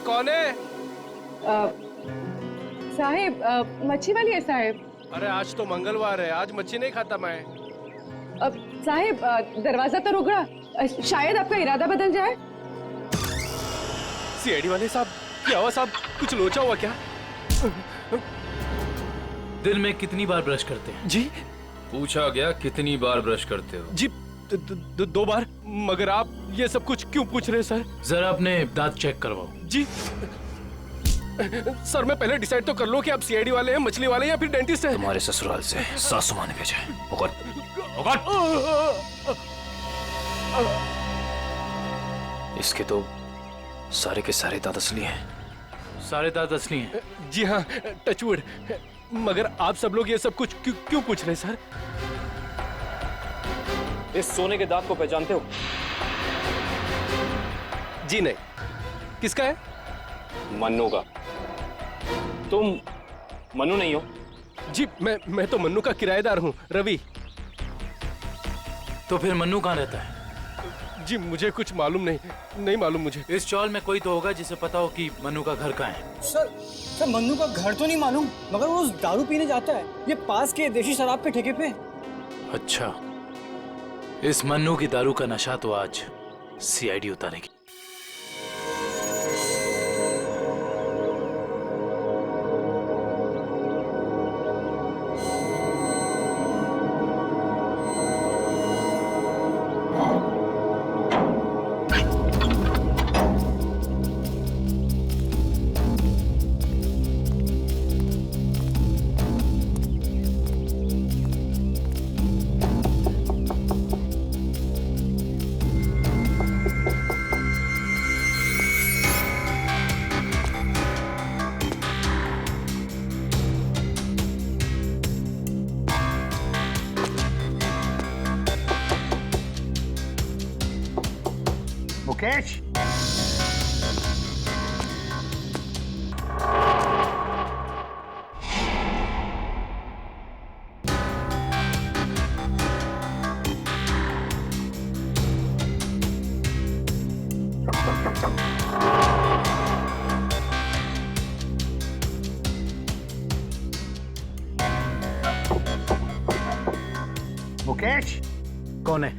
कौन है? साहेब, मच्छी वाली है साहेब। अरे आज तो मंगलवार है, आज मच्छी नहीं खाता मैं। साहेब, दरवाजा तो रुक रहा, शायद आपका इरादा बदल जाए। सीआईडी वाले साहब, क्या हुआ साहब? कुछ लोचा हुआ क्या? दिन में कितनी बार ब्रश करते हैं? जी पूछा गया कितनी बार ब्रश करते हो? जी 2 बार। मगर आप ये सब कुछ क्यों पूछ रहे हैं सर? जरा अपने दांत चेक करवाओ। जी सर, मैं पहले डिसाइड तो कर लूं कि आप सीआईडी वाले हैं, मछली वाले या फिर डेंटिस्ट हैं। तुम्हारे ससुराल से सासू माँ ने भेजा है। इसके तो सारे के सारे दांत असली हैं। सारे दांत असली हैं? जी हाँ, टचवुड। मगर आप सब लोग ये सब कुछ क्यों पूछ रहे हैं सर? इस सोने के दांत को पहचानते हो? जी नहीं। किसका है? मन्नू का। तुम मन्नू नहीं हो? जी मैं तो मन्नू का किराएदार हूँ, रवि। तो फिर मन्नू कहाँ रहता है? जी मुझे कुछ मालूम नहीं मालूम मुझे। इस चौल में कोई तो होगा जिसे पता हो कि मन्नू का घर कहाँ है। सर मन्नू का घर तो नहीं मालूम, मगर वो दारू पीने जाता है, ये पास के देशी शराब के ठेके पे। अच्छा, इस मन्नू की दारू का नशा तो आज सीआईडी उतारेगी। मुकेश, मुकेश कौन है?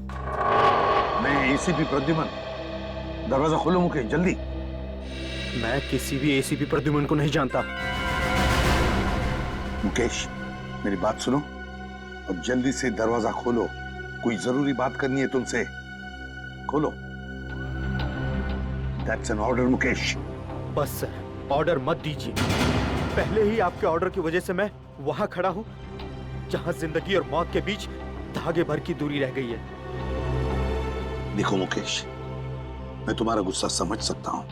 मैं एसीपी प्रद्युमन। दरवाजा खोलो मुकेश, जल्दी। मैं किसी भी एसीपी प्रद्युमन को नहीं जानता। मुकेश, मेरी बात सुनो और जल्दी से दरवाजा खोलो। कोई जरूरी बात करनी है तुमसे। खोलो। That's an order Mukesh. बस सर, ऑर्डर मत दीजिए। पहले ही आपके ऑर्डर की वजह से मैं वहां खड़ा हूं जहां जिंदगी और मौत के बीच धागे भर की दूरी रह गई है। देखो मुकेश, मैं तुम्हारा गुस्सा समझ सकता हूं।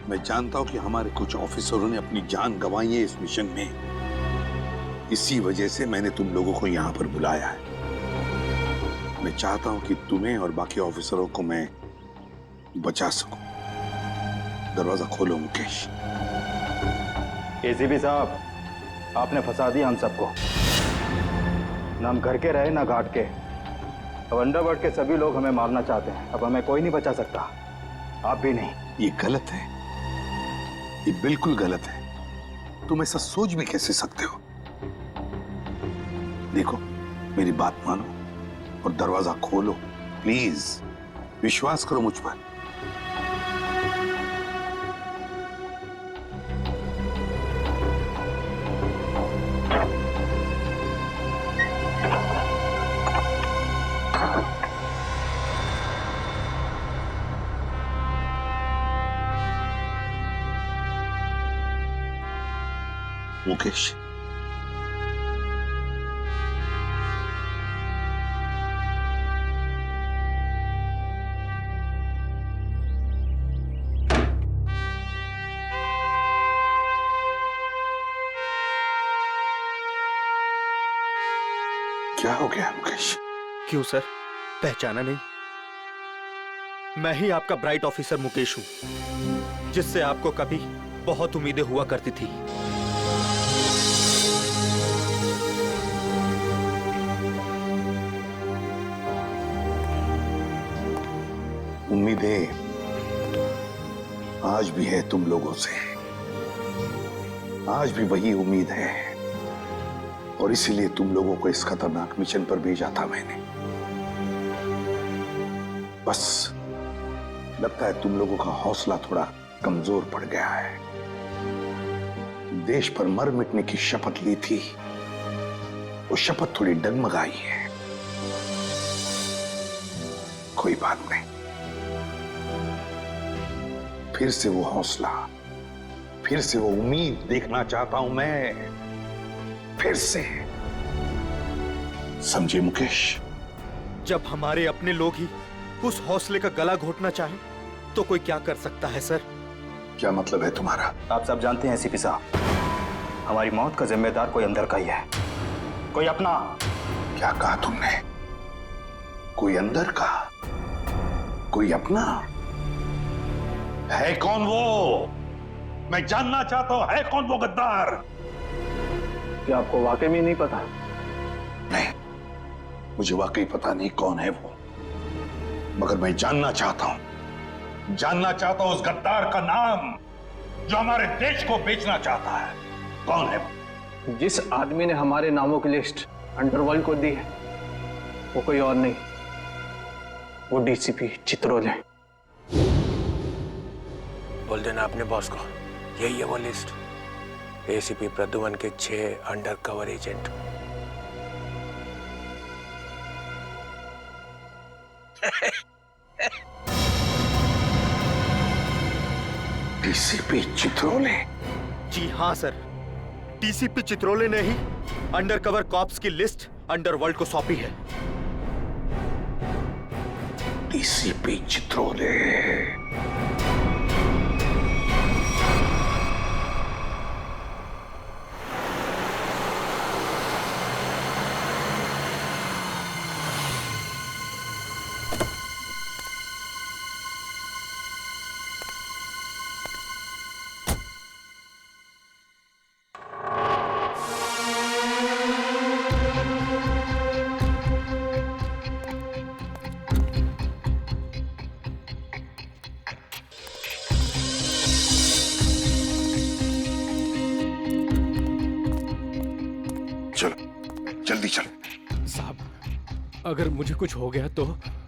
मैं जानता हूं कि हमारे कुछ ऑफिसरों ने अपनी जान गंवाई है इस मिशन में। इसी वजह से मैंने तुम लोगों को यहां पर बुलाया है। मैं चाहता हूं कि तुम्हें और बाकी ऑफिसरों को मैं बचा सकूं। दरवाजा खोलो मुकेश। एसीपी साहब, आपने फंसा दिया हम सबको। ना हम घर के रहे ना घाट के। अब अंडरवर्ल्ड के सभी लोग हमें मारना चाहते हैं। अब हमें कोई नहीं बचा सकता, आप भी नहीं। ये गलत है, ये बिल्कुल गलत है। तुम ऐसा सोच भी कैसे सकते हो? देखो, मेरी बात मानो और दरवाजा खोलो प्लीज। विश्वास करो मुझ पर। मुकेश, क्या हो गया मुकेश? क्यों सर, पहचाना नहीं? मैं ही आपका ब्राइट ऑफिसर मुकेश हूं, जिससे आपको कभी बहुत उम्मीदें हुआ करती थी। उम्मीदें? आज भी है तुम लोगों से, आज भी वही उम्मीद है, और इसीलिए तुम लोगों को इस खतरनाक मिशन पर भेजा था मैंने। बस लगता है तुम लोगों का हौसला थोड़ा कमजोर पड़ गया है। देश पर मर मिटने की शपथ ली थी, वो शपथ थोड़ी डगमगाई है। कोई बात नहीं, फिर से वो हौसला, फिर से वो उम्मीद देखना चाहता हूं मैं, फिर से। समझे मुकेश? जब हमारे अपने लोग ही उस हौसले का गला घोटना चाहे तो कोई क्या कर सकता है सर? क्या मतलब है तुम्हारा? आप सब जानते हैं एसीपी साहब, हमारी मौत का जिम्मेदार कोई अंदर का ही है, कोई अपना। क्या कहा तुमने? कोई अंदर का, कोई अपना? है कौन वो? मैं जानना चाहता हूं, है कौन वो गद्दार? क्या आपको वाकई में नहीं पता? नहीं, मुझे वाकई पता नहीं कौन है वो, मगर मैं जानना चाहता हूं उस गद्दार का नाम जो हमारे देश को बेचना चाहता है। कौन है वो? जिस आदमी ने हमारे नामों की लिस्ट अंडरवर्ल्ड को दी है वो कोई और नहीं, वो डीसीपी चित्रोले। बोल देना अपने बॉस को, यही है वो लिस्ट, एसीपी प्रद्युमन के 6 अंडरकवर एजेंट। डीसीपी चित्रोले? जी हाँ सर, डीसीपी चित्रोले ने ही अंडरकवर कॉप्स की लिस्ट अंडरवर्ल्ड को सौंपी है। डीसीपी चित्रोले? चलो जल्दी चलो। साहब, अगर मुझे कुछ हो गया तो?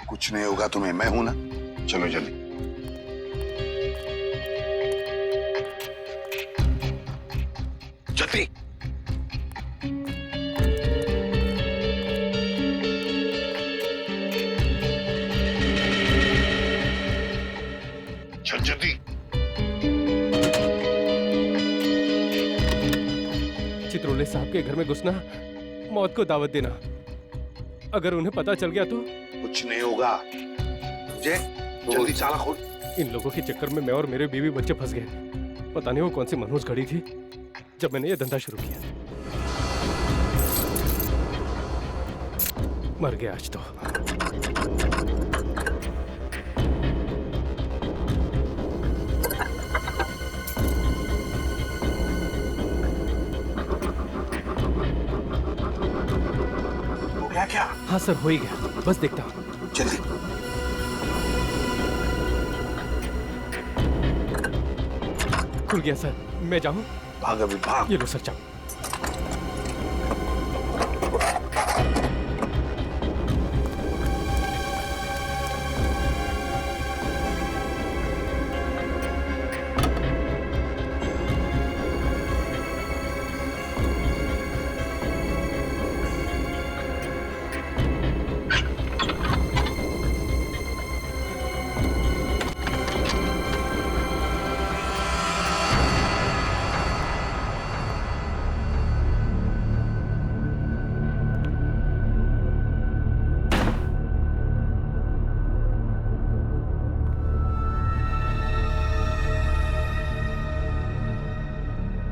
कुछ नहीं होगा तुम्हें, मैं हूं ना। चलो जल्दी। जल्दी। चल जल्दी। चित्रोले साहब के घर में घुसना, मौत को दावत देना, अगर उन्हें पता चल गया तो? कुछ नहीं होगा। जय, जल्दी ताला खोल। इन लोगों के चक्कर में मैं और मेरे बीवी बच्चे फंस गए। पता नहीं वो कौन सी मनहूस घड़ी थी जब मैंने ये धंधा शुरू किया। मर गया आज तो। क्या? हाँ सर, हो ही गया, बस देखता हूँ। जल्दी। खुल गया सर, मैं जाऊँ? भाग अभी, भाग। ये लो सर, जाओ।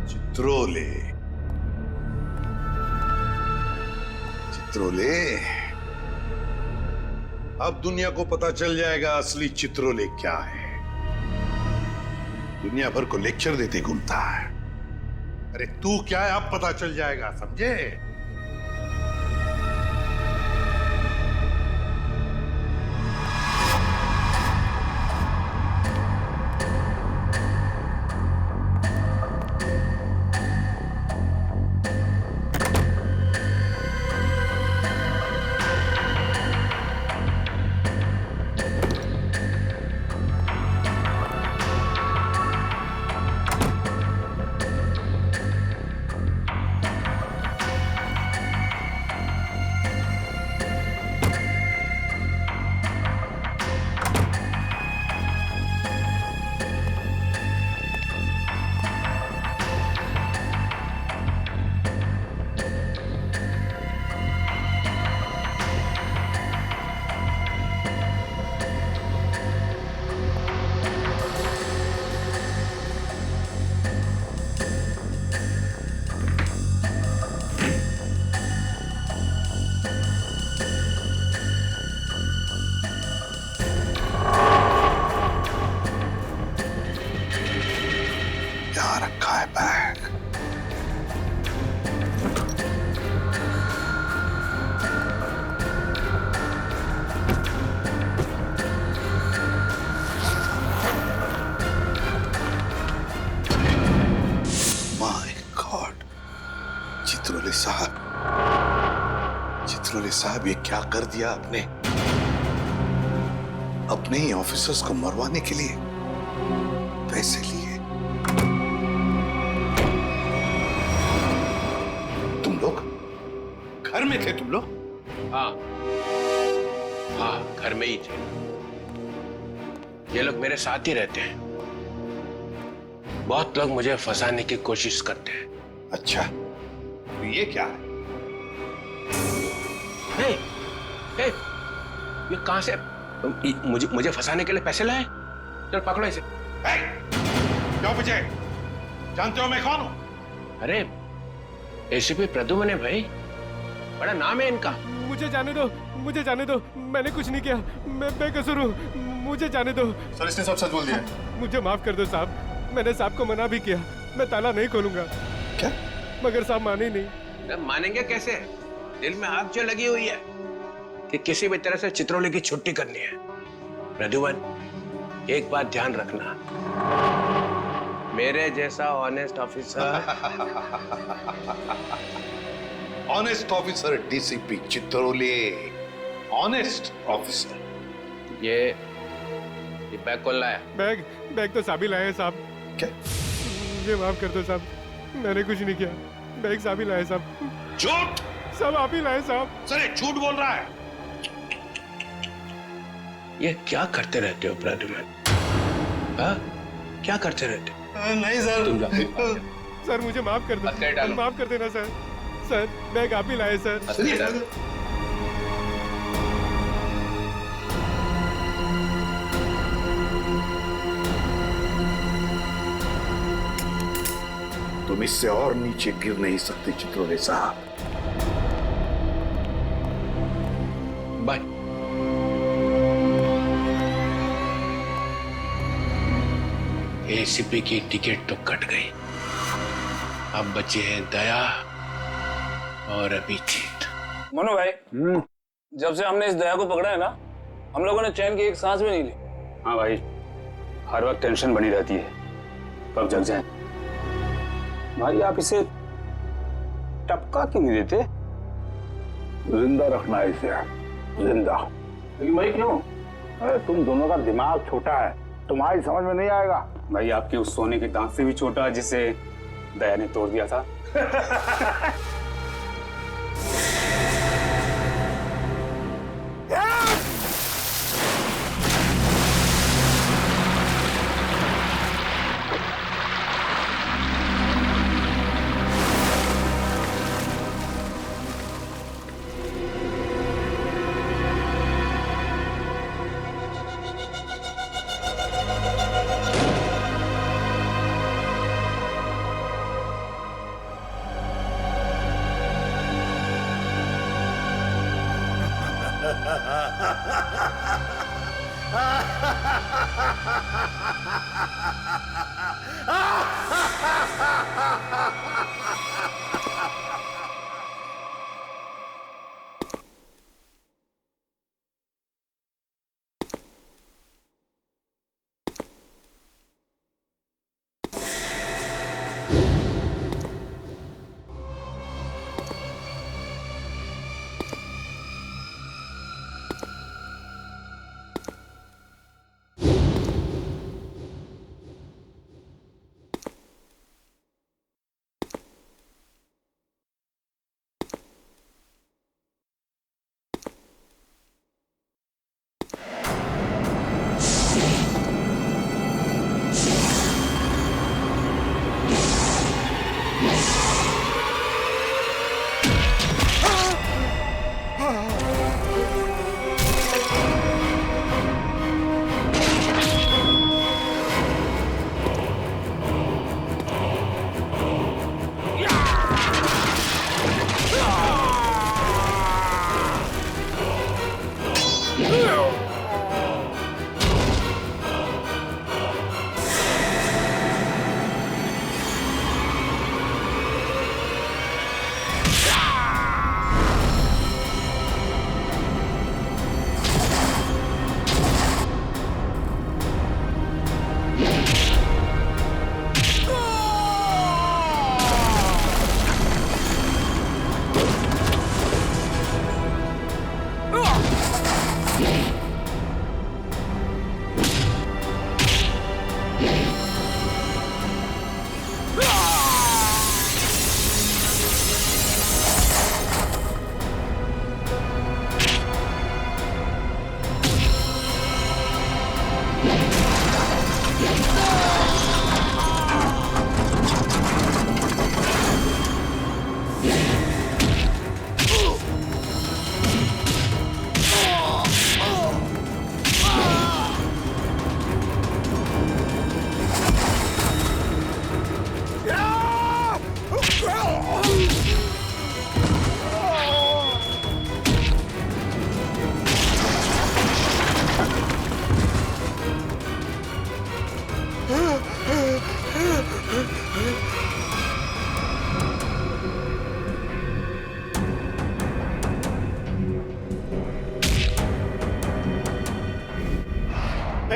चित्रोले, चित्रोले, अब दुनिया को पता चल जाएगा असली चित्रोले क्या है। दुनिया भर को लेक्चर देते घूमता है। अरे तू क्या है, अब पता चल जाएगा, समझे? ये क्या कर दिया आपने? अपने ही ऑफिसर्स को मरवाने के लिए पैसे लिए। तुम लोग घर में थे? तुम लोग? हाँ हाँ, घर में ही थे। ये लोग मेरे साथ ही रहते हैं। बहुत लोग मुझे फंसाने की कोशिश करते हैं। अच्छा, तो ये क्या है? हे, हे, ये कहां से मुझे फंसाने के लिए पैसे लाए? चल पकड़ो इसे। क्यों मुझे जानते हो मैं कौन हूं? अरे एसीपी प्रद्युमन है भाई, बड़ा नाम है इनका। मुझे जाने दो, मुझे जाने दो, मैंने कुछ नहीं किया, मैं बेकसूर हूँ, मुझे जाने दो। सर इसने सब सच बोल दिया। मुझे माफ कर दो साहब, मैंने साहब को मना भी किया, मैं ताला नहीं खोलूंगा। क्या? मगर साहब माने ही नहीं। अब मानेंगे कैसे? दिल में आग जो लगी हुई है कि किसी भी तरह से चित्रोले की छुट्टी करनी है। प्रद्युमन, एक बात ध्यान रखना, मेरे जैसा honest officer honest officer DCP Chitrole, honest officer. ये बैग कौन लाया? बैग तो साहब ही लाए हैं साहब। क्या? मुझे माफ कर दो साहब, मैंने कुछ नहीं किया, बैग साहब ही लाए साहब। झूठ! सब आप ही लाए साहब। सर ये झूठ बोल रहा है। ये क्या करते रहते हो प्रद्युमन? हाँ, क्या करते रहते हो? नहीं सर। तुम जाओ। सर मुझे माफ कर हत्या डालो। दो, माफ कर देना सर। सर बैग आप ही लाए सर। तुम इससे और नीचे गिर नहीं सकते चित्रोले साहब। बाय। एसीपी की टिकट तो कट गई, अब बचे हैं दया और अभिजीत। मनु भाई, जब से हमने इस दया को पकड़ा है ना, हम लोगों ने चैन की एक सांस भी नहीं ली। हाँ भाई, हर वक्त टेंशन बनी रहती है, कब जग जाए। भाई आप इसे टपका क्यों नहीं देते? जिंदा रखना है इसे, जिंदा। लेकिन भाई क्यों? अरे तुम दोनों का दिमाग छोटा है, तुम्हारी समझ में नहीं आएगा। भाई आपके उस सोने के दांत से भी छोटा जिसे दया ने तोड़ दिया था।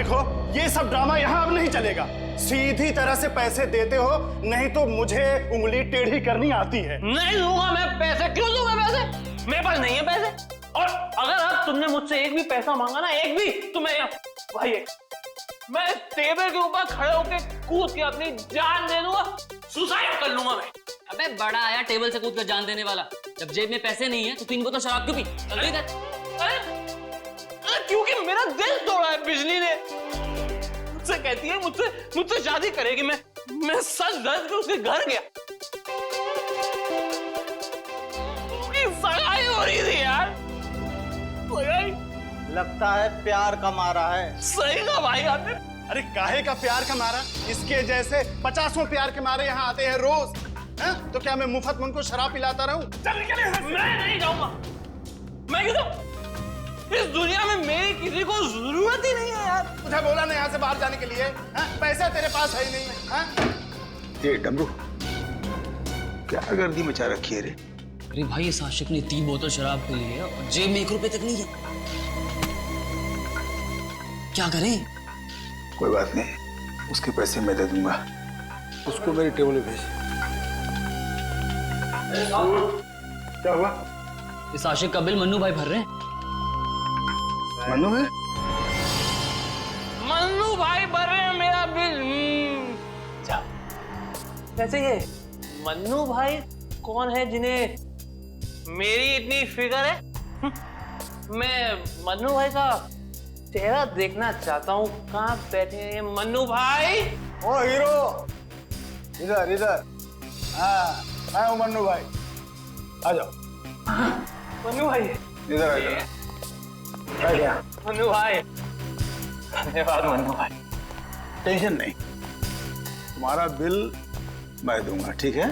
देखो, ये सब ड्रामा यहाँ अब नहीं चलेगा। सीधी तरह से पैसे देते हो, नहीं तो मुझे उंगली टेढ़ी करनी आती है। नहीं दूंगा मैं पैसे। क्यों दूंगा पैसे? मेरे पास नहीं है पैसे। और अगर अब तुमने मुझसे एक भी पैसा मांगा ना, एक भी, तो मैं टेबल के ऊपर खड़े होकर कूद के अपनी जान दे दूंगा, सुसाइड कर लूंगा मैं। अबे बड़ा आया टेबल से कूद कर जान देने वाला। जब जेब में पैसे नहीं है तो 3 बोतल शराब क्यों पी? जल्दी कर। अरे क्योंकि मेरा दिल तोड़ा है बिजली ने। मुझसे कहती है मुझसे शादी करेगी। मैं सच दर्द के उसके घर गया, उसकी सगाई हो रही थी यार। लगता है प्यार का मारा है। सही कहा भाई आपने। अरे काहे का प्यार का मारा? इसके जैसे 50 प्यार के मारे यहाँ आते हैं रोज। तो क्या मैं मुफ्त में उनको शराब पिलाता रहूं? मैं नहीं जाऊंगा। मैं क्यों? इस दुनिया में मेरी किसी को जरूरत ही नहीं है यार। तुझे बोला ना यहाँ से बाहर जाने के लिए? पैसा तेरे पास है ही नहीं। ये डमरू क्या गर्दी मचा रखी है रे? अरे भाई इस आशिक ने 3 बोतल शराब पी ली है और जेब में 1 रुपए तक नहीं है। क्या करें? कोई बात नहीं, उसके पैसे मैं दे दूंगा। उसको मेरी टेबल में भेज। क्या हुआ? इस आशिक का बिल मन्नू भाई भर रहे हैं। मन्नू है? मन्नू भाई भर रहे हैं मेरा बिल। वैसे ये मन्नू भाई कौन है जिन्हें मेरी इतनी फिक्र है? मैं मन्नू भाई का चेहरा देखना चाहता हूँ। कहाँ बैठे हैं मन्नू भाई? ओ हीरो, इधर। हाँ, मैं हूँ मन्नू भाई। आ जाओ। मन्नू भाई इधर आ जाओ। मन्नू भाई, धन्यवाद मन्नू भाई। टेंशन नहीं, तुम्हारा बिल मैं दूंगा, ठीक है?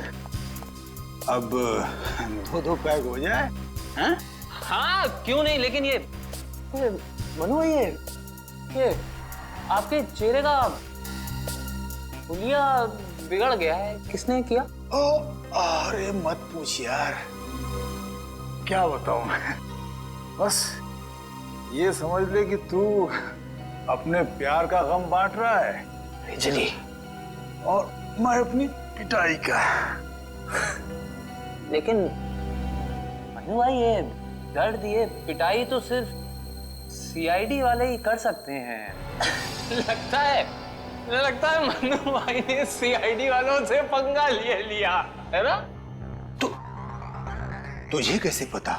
अब 2 पैक हो जाए। हैं? हाँ क्यों नहीं, लेकिन ये मनु भाई ये आपके चेहरे का हुलिया बिगड़ गया है। किसने किया? अरे मत पूछ यार, क्या बताऊं मैं। बस ये समझ ले कि तू अपने प्यार का गम बांट रहा है बिजली, और मैं अपनी पिटाई का। लेकिन मनु भाई ये दर्द, ये पिटाई तो सिर्फ सीआईडी वाले ही कर सकते हैं। लगता है मन्नू भाई ने सीआईडी वालों से पंगा लिया है ना? तुझे कैसे पता?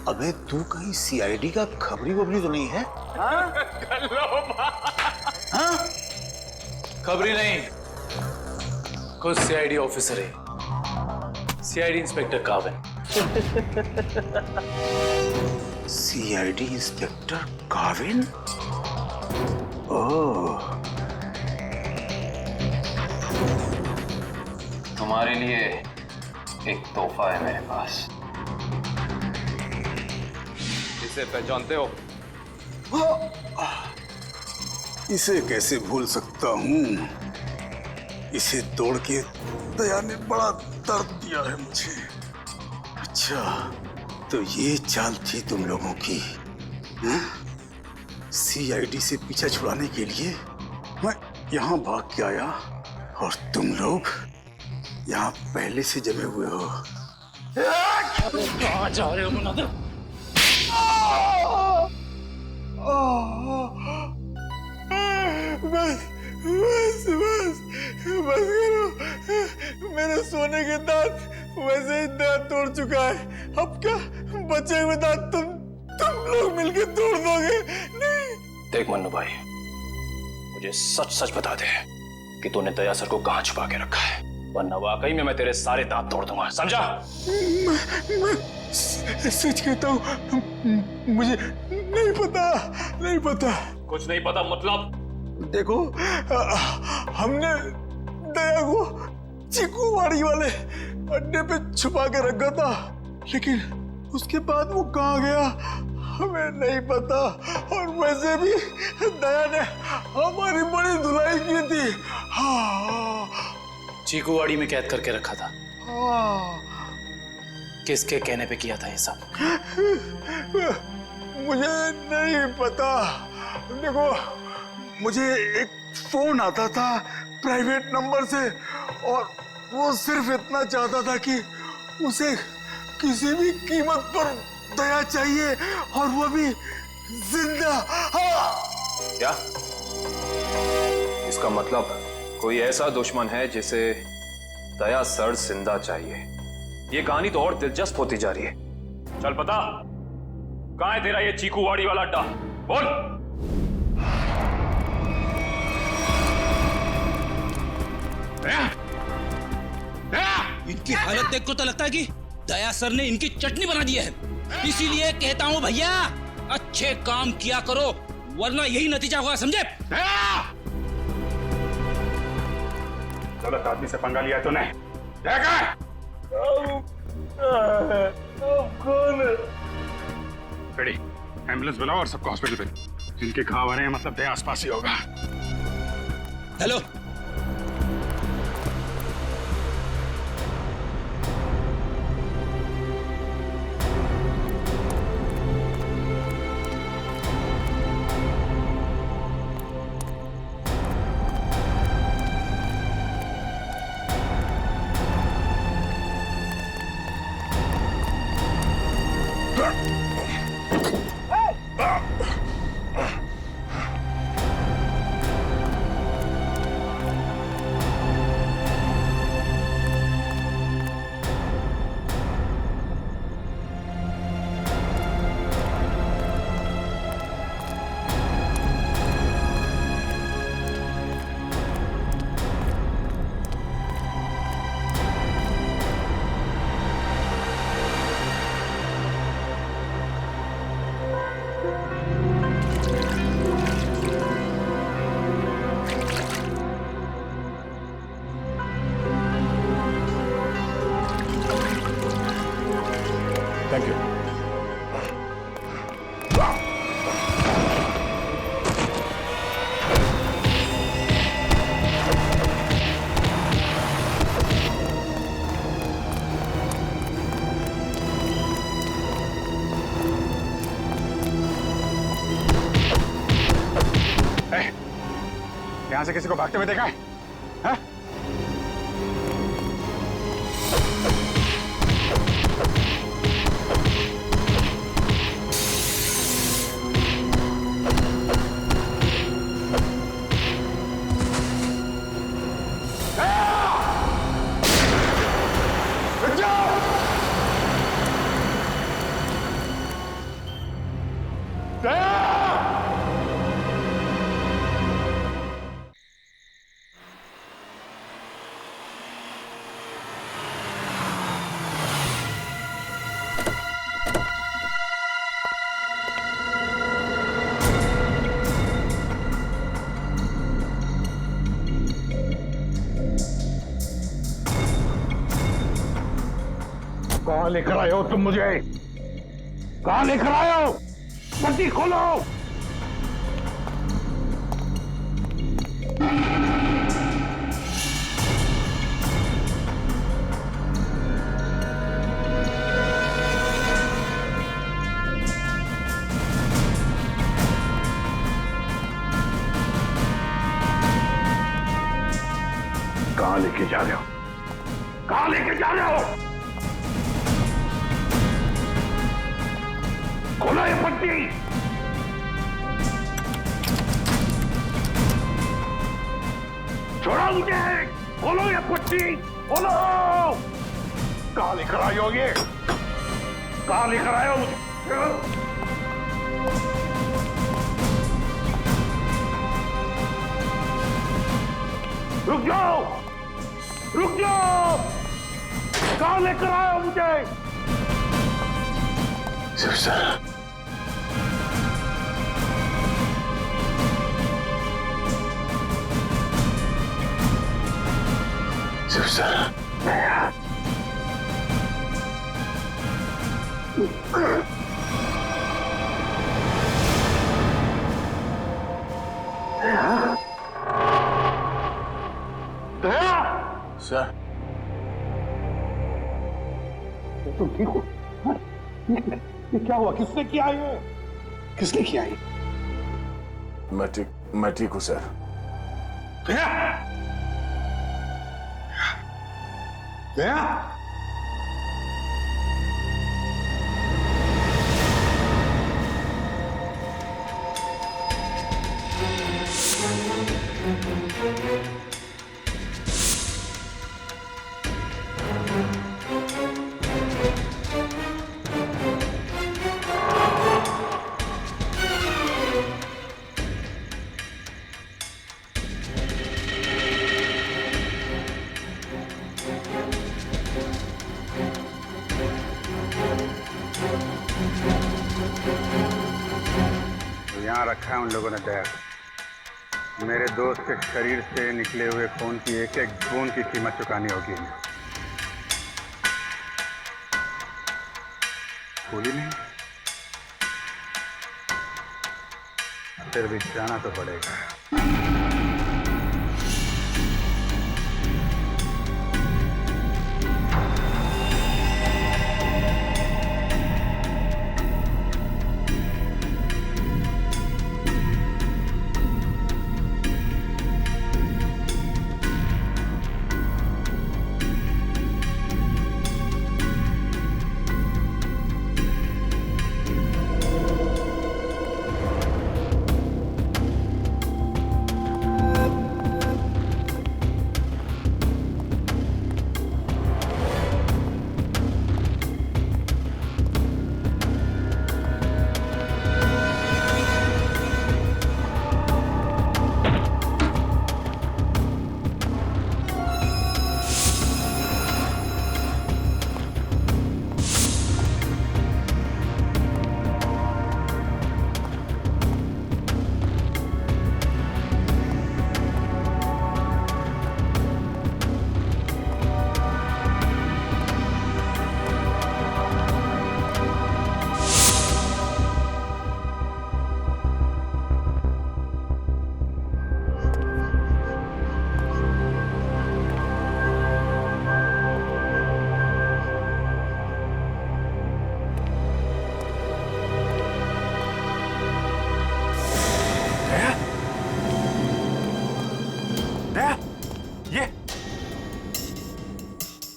अबे तू कहीं सीआईडी का खबरी वबरी तो नहीं है? हाँ? खबरी नहीं, खुद सीआईडी ऑफिसर है, CID inspector Kavin. CID inspector Kavin? Oh, तुम्हारे लिए एक तोहफा है मेरे पास। इसे पहचानते हो? इसे कैसे भूल सकता हूँ? इसे तोड़ के दया ने बड़ा दर्द दिया है मुझे। अच्छा, तो ये चाल थी तुम लोगों की? सीआईडी से पीछा छुड़ाने के लिए मैं यहाँ भाग के आया और तुम लोग यहाँ पहले से जमे हुए हो। कहाँ जा रहे हो मुनादिर? बस करो, मेरे सोने के दांत वैसे ही दांत तोड़ चुका है। अब क्या बचे हुए दांत तुम लोग मिलके तोड़ दोगे? नहीं। देख मन्नू भाई, मुझे सच सच बता दे कि तूने दया सर को कहाँ छुपा के रखा है, वरना वाकई में मैं तेरे सारे दांत तोड़ दूंगा, समझा? मैं सच कहता हूँ, मुझे नहीं पता। कुछ नहीं पता मतलब? देखो, हमने दया को चिकूवाड़ी वाले अड्डे पे छुपा के रखा था, लेकिन उसके बाद वो कहाँ गया हमें नहीं पता। और वैसे भी दया ने हमारी बड़ी धुलाई की थी। हाँ, चीकूवाड़ी में कैद करके रखा था। हाँ। किसके कहने पे किया था ये सब? मुझे नहीं पता, देखो, मुझे एक फोन आता था प्राइवेट नंबर से और वो सिर्फ इतना चाहता था कि उसे किसी भी कीमत पर दया चाहिए और वो भी जिंदा। क्या इसका मतलब कोई ऐसा दुश्मन है जिसे दया सर जिंदा चाहिए? ये कहानी तो और दिलचस्प होती जा रही है। चल पता कहां है तेरा ये चीकूवाड़ी वाला अड्डा? बोल। इनकी हालत देख को तो लगता है कि दया सर ने इनकी चटनी बना दी है। इसीलिए कहता हूं भैया, अच्छे काम किया करो वरना यही नतीजा होगा, समझे? गलत आदमी से पंगा लिया तूने। कौन? रेडी, एम्बुलेंस बुलाओ और सबको हॉस्पिटल पे। जिनके घाव आ रहे हैं मतलब दया आसपास ही होगा। Hello, thank you. यहां से किसी को भागते हुए देखा है? हाँ? कहां लेकर आए हो तुम मुझे? कहां लेकर आए हो? पट्टी खोलो। कहां लेके जा रहे हो? कहां लेके जा रहे हो? खोलो ये पट्टी। छोड़ो मुझे। खोलो ये पट्टी। खोलो। कहां लेकर आए हो ये? कहां लेकर आए हो मुझे? रुक जाओ। रुक जाओ। कहां लेकर आए हो मुझे? सर, सर, तुम ठीक हो? ये क्या हुआ? किसने किया ये? किसने किया ये? मैं ठीक हूं सर। गया? गया? यहाँ रखा है उन लोगों ने दया। मेरे दोस्त के शरीर से निकले हुए खून की एक एक बूंद की कीमत चुकानी होगी इन्हें। भूली नहीं, फिर भी जाना तो पड़ेगा।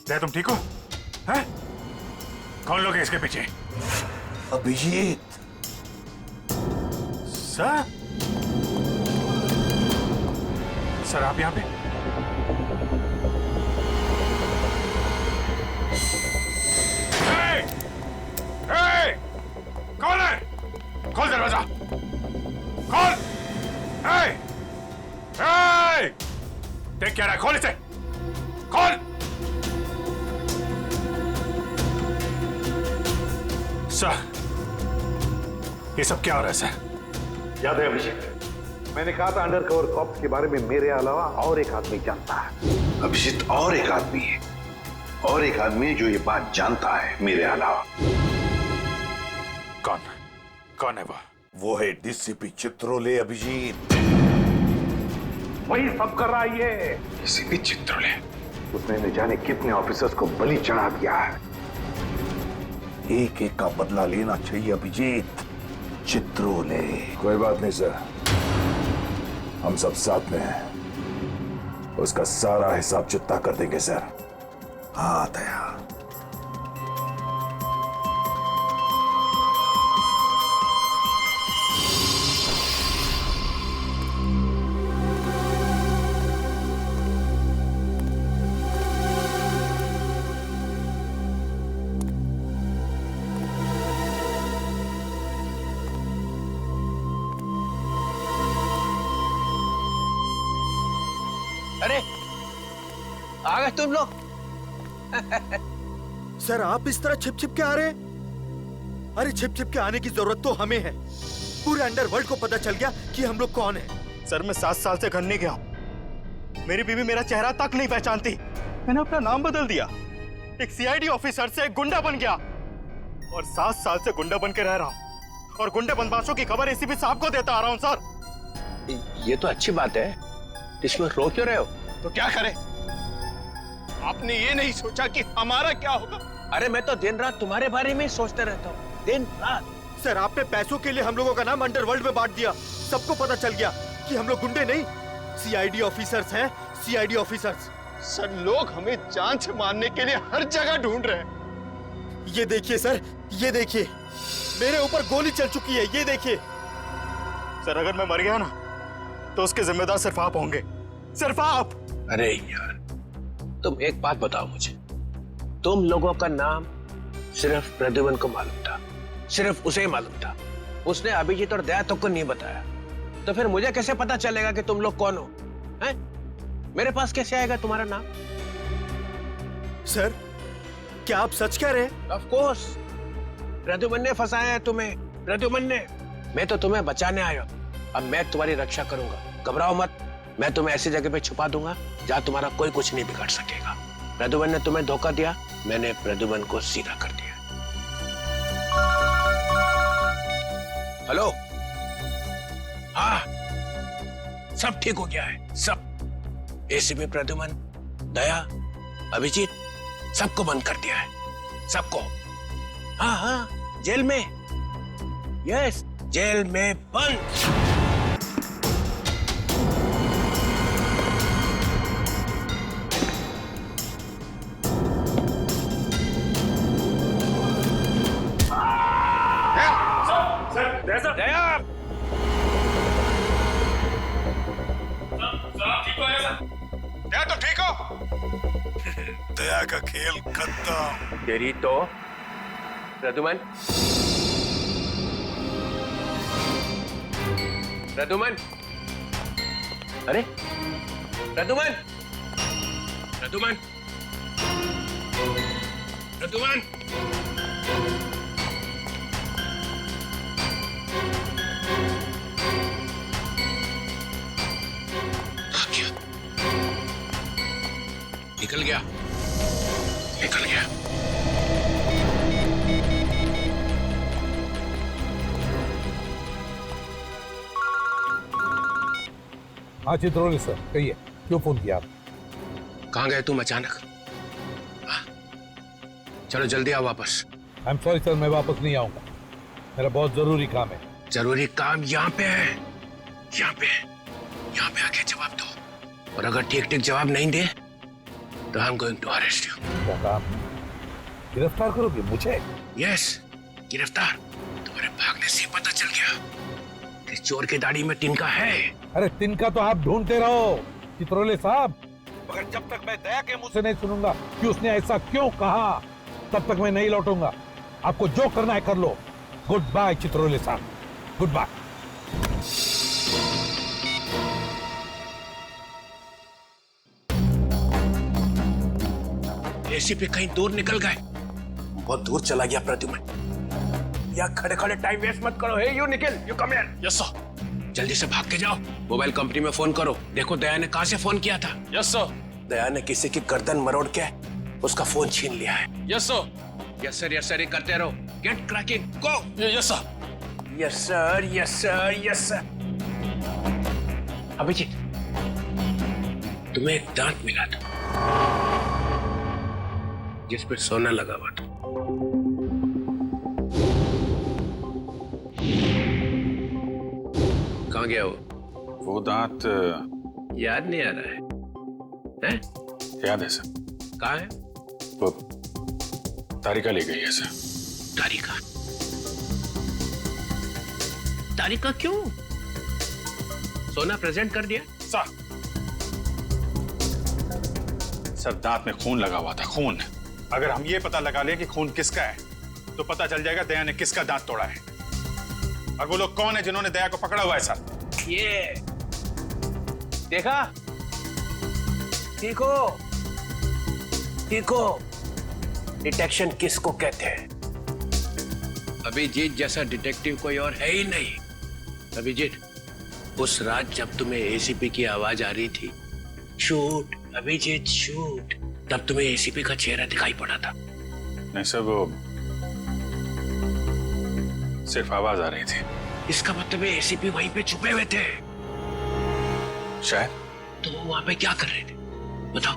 दया, तुम ठीक हो? हैं? कौन लोग हैं इसके पीछे? अभिजीत। सर? सर आप यहाँ पे? कौन है? खोल दरवाजा। खोल। देख क्या रहा है? खोल इसे। खोल। सर, ये सब क्या हो रहा है सर? याद है अभिजीत, मैंने कहा था अंडरकवर कॉप्स के बारे में मेरे अलावा और एक आदमी जानता है। अभिजीत और एक आदमी है, और एक आदमी जो ये बात जानता है मेरे अलावा। कौन? कौन है वो? वो है डीसीपी चित्रोले। अभिजीत वही सब कर रहा है ये। डीसीपी चित्रोले, उसने न जाने कितने ऑफिसर्स को बलि चढ़ा दिया है। एक एक का बदला लेना चाहिए अभिजीत। चित्रोले। कोई बात नहीं सर, हम सब साथ में हैं। उसका सारा हिसाब चुकता कर देंगे सर। हाँ दया। अरे आ गए तुम लोग। सर आप इस तरह छिप छिप के आ रहे हैं? अरे छिप छिप के आने की जरूरत तो हमें है। पूरे अंडरवर्ल्ड को पता चल गया कि हम लोग कौन हैं। सर मैं 7 साल से घर नहीं गया हूं। मेरी बीवी मेरा चेहरा तक नहीं पहचानती। मैंने अपना नाम बदल दिया, एक सीआईडी ऑफिसर से एक गुंडा बन गया, और 7 साल से गुंडा बन के रह रहा हूं, और गुंडे बदमाशों की खबर एसीपी साहब को देता आ रहा हूं। सर ये तो अच्छी बात है, इसमें रो क्यों रहे हो? तो क्या करें? आपने ये नहीं सोचा कि हमारा क्या होगा? अरे मैं तो दिन रात तुम्हारे बारे में ही सोचते रहता हूँ, दिन रात। सर आपने पैसों के लिए हम लोगों का नाम अंडरवर्ल्ड में बांट दिया। सबको पता चल गया कि हम लोग गुंडे नहीं, सीआईडी ऑफिसर्स हैं, सीआईडी ऑफिसर्स। सर लोग हमें जान से मारने के लिए हर जगह ढूंढ रहे हैं। ये देखिए सर, ये देखिए, मेरे ऊपर गोली चल चुकी है, ये देखिए। सर अगर मैं मर गया ना तो उसके जिम्मेदार सिर्फ आप होंगे, सिर्फ आप। अरे यार, तुम एक बात बताओ मुझे, तुम लोगों का नाम सिर्फ प्रद्युमन को मालूम था, सिर्फ उसे ही मालूम था। उसने अभिजीत और दया तक को नहीं बताया, तो फिर मुझे कैसे पता चलेगा कि तुम लोग कौन हो? हैं? मेरे पास कैसे आएगा तुम्हारा नाम? सर क्या आप सच कह रहे हैं? ऑफ कोर्स, प्रद्युमन ने फंसाया है तुम्हें, प्रद्युमन ने। मैं तो तुम्हें बचाने आया हूं, अब मैं तुम्हारी रक्षा करूंगा, घबराओ मत। मैं तुम्हें ऐसी जगह पे छुपा दूंगा जहां तुम्हारा कोई कुछ नहीं बिगाड़ सकेगा। प्रद्युमन ने तुम्हें धोखा दिया, मैंने प्रद्युमन को सीधा कर दिया। हेलो, हाँ सब ठीक हो गया है, सब। एसीपी प्रद्युमन, दया, अभिजीत, सबको बंद कर दिया है, सबको। हाँ हाँ, जेल में, यस, जेल में बंद। दया, दया तो ठीक हो? दया का खेल खत्म। तेरी तो प्रद्युमन, प्रद्युमन, अरे प्रद्युमन, प्रद्युमन, प्रद्युमन, निकल गया, निकल गया। हाँ चित्रोली सर, कहिए क्यों फोन किया आप? कहाँ गए तुम अचानक? चलो जल्दी आओ वापस। आई एम सॉरी सर, मैं वापस नहीं आऊंगा, मेरा बहुत जरूरी काम है। जरूरी काम यहाँ पे है, यहाँ पे, यहाँ पे आके जवाब दो, और अगर ठीक ठीक जवाब नहीं दे तो I am going to arrest you. क्या काम? गिरफ्तार करोगे मुझे? यस, गिरफ्तार। तुम्हारे भागने से पता चल गया कि चोर की दाढ़ी में तिनका है। अरे तिनका तो आप ढूंढते रहो चित्रोले साहब, मगर जब तक मैं दया के मुंह से नहीं सुनूंगा कि उसने ऐसा क्यों कहा, तब तक मैं नहीं लौटूंगा। आपको जो करना है कर लो। गुड बाय चित्रोले साहब, गुड बाय। एसीपी कहीं दूर निकल गए, बहुत दूर चला गया प्रद्युमन। या खड़े खड़े टाइम वेस्ट मत करो। Hey you Nikhil, you come here. Yes sir. जल्दी से भाग के जाओ, मोबाइल कंपनी में फोन करो, देखो दया ने कहां से फोन किया था। Yes sir. दया ने किसी की गर्दन मरोड़ के उसका फोन छीन लिया है। Yes sir. Yes sir, yes sir, ये करते रहो। Get cracking, go. Yes sir, yes sir, yes sir, yes sir. Abhijeet, तुम्हें एक दांत मिला था जिस पे सोना लगा हुआ था। कहाँ गया वो दांत याद नहीं आ रहा है? याद है सर। कहाँ है वो? तारिका ले गई है सर। तारिका? तारिका क्यों? सोना प्रेजेंट कर दिया सर। सर दांत में खून लगा हुआ था, खून। अगर हम ये पता लगा लें कि खून किसका है तो पता चल जाएगा दया ने किसका दांत तोड़ा है, और वो लोग कौन है जिन्होंने दया को पकड़ा हुआ है सर। ये देखा? देखो, देखो, डिटेक्शन किसको कहते हैं? अभिजीत जैसा डिटेक्टिव कोई और है ही नहीं। अभिजीत, उस रात जब तुम्हें एसीपी की आवाज आ रही थी, शूट अभिजीत शूट, तब तुम्हें एसीपी का चेहरा दिखाई पड़ा था। नहीं सर, वो सिर्फ आवाज आ रही थी। इसका मतलब है एसीपी वहीं पे छुपे हुए थे शायद। तो वो वहां पे क्या कर रहे थे बताओ?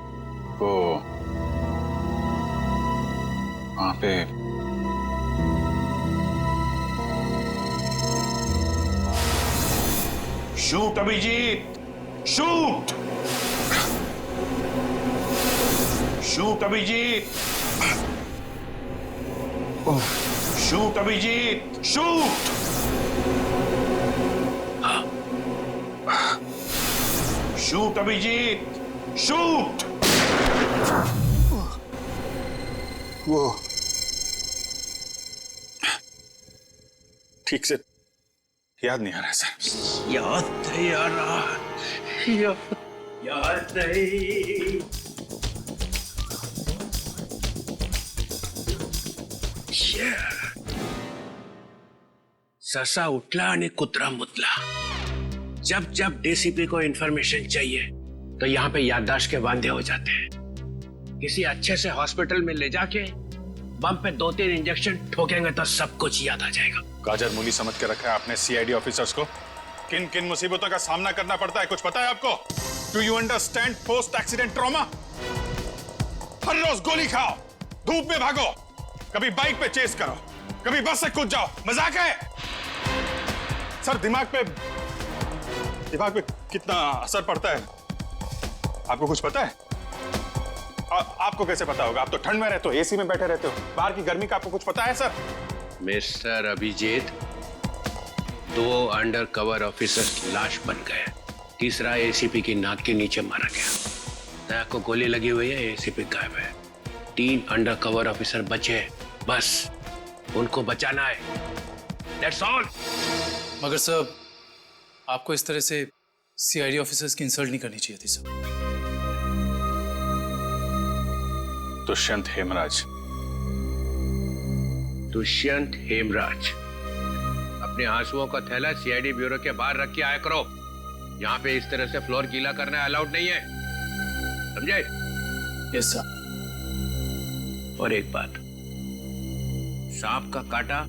वो वहां पे shoot Abhijeet, shoot. Shoot Abhijeet, shoot Abhijeet, shoot. Shoot Abhijeet, shoot. वो ठीक से याद नहीं आ रहा है सर। याद नहीं आ रहा, याद नहीं। ससा उठला आणि कुत्रा मुतला। जब जब डीसीपी को इंफॉर्मेशन चाहिए तो यहाँ पे याददाश्त के वांदे हो जाते हैं। किसी अच्छे से हॉस्पिटल में ले जाके बम पे 2-3 इंजेक्शन ठोकेंगे तो सब कुछ याद आ जाएगा। गाजर मूली समझ के रखा है आपने सीआईडी ऑफिसर्स को। किन किन मुसीबतों का सामना करना पड़ता है कुछ पता है आपको? Do you understand post accident trauma? हर रोज गोली खाओ, धूप में भागो, कभी बाइक पे चेस करो, कभी बस से कूद जाओ। मजाक है सर। दिमाग पे कितना असर पड़ता है आपको कुछ पता है? आपको कैसे पता होगा? आप तो ठंड में रहते हो, एसी में बैठे रहते हो, बाहर की गर्मी का आपको कुछ पता है sir? Mister Abhijeet, 2 undercover officers लाश बन गए, तीसरा एसीपी की नाक के नीचे मारा गया। दया को गोली लगी हुई है, एसीपी गायब है। 3 अंडर कवर ऑफिसर बचे, बस उनको बचाना है। That's all। मगर सर, आपको इस तरह से सीआईडी ऑफिसर्स की इंसल्ट नहीं करनी चाहिए थी सर। दुष्यंत हेमराज। दुष्यंत हेमराज, अपने आंसुओं का थैला सीआईडी ब्यूरो के बाहर रख के आया करो। यहाँ पे इस तरह से फ्लोर गीला करना अलाउड नहीं है, समझे? Yes sir. और एक बात, सांप का काटा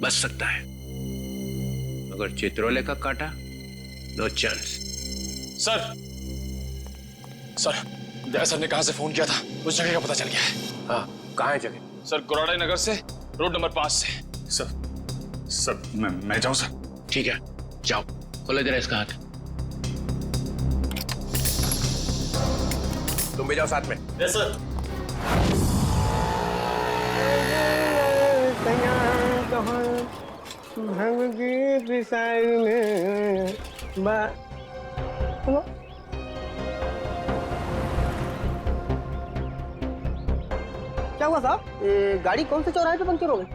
बच सकता है, मगर चित्रोले का काटा नो चांस। सर, दया सर ने कहां से फोन किया था? उस जगह का पता चल गया है। हाँ, कहाँ है जगह? सर, गुराड़े नगर से, रोड नंबर 5 से। सर मैं जाऊं सर? ठीक है, जाओ, खोलो जरा इसका हाथ। तुम भी जाओ साथ में। Yes sir. क्या हुआ साहब? गाड़ी कौन से चौराहे पे पंक्चर हो गई?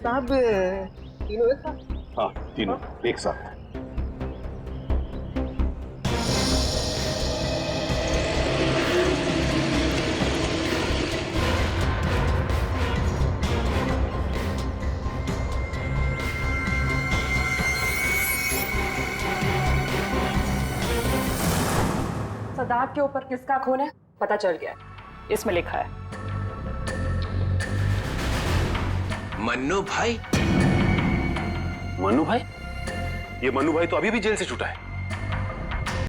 साहब, तीनों एक साथ? हाँ, तीनों एक साथ। सदाक के ऊपर किसका खून है पता चल गया, इसमें लिखा है मन्नू भाई। मन्नू भाई? ये मन्नू भाई तो अभी भी जेल से छूटा है।